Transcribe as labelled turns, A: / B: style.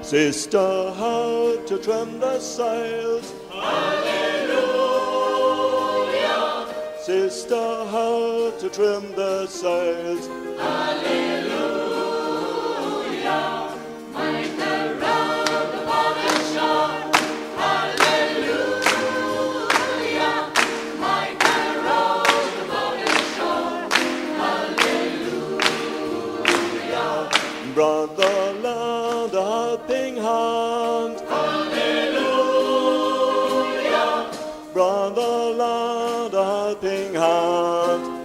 A: Sister, how to trim the sails.
B: Aleluia.
A: Sister, how to trim the sails.
B: Aleluia. Make the road upon the shore. Aleluia. Make the road upon the shore. Aleluia.
A: Brother, lend a helping hand.
B: Aleluia.
A: Brother, lend a helping hand.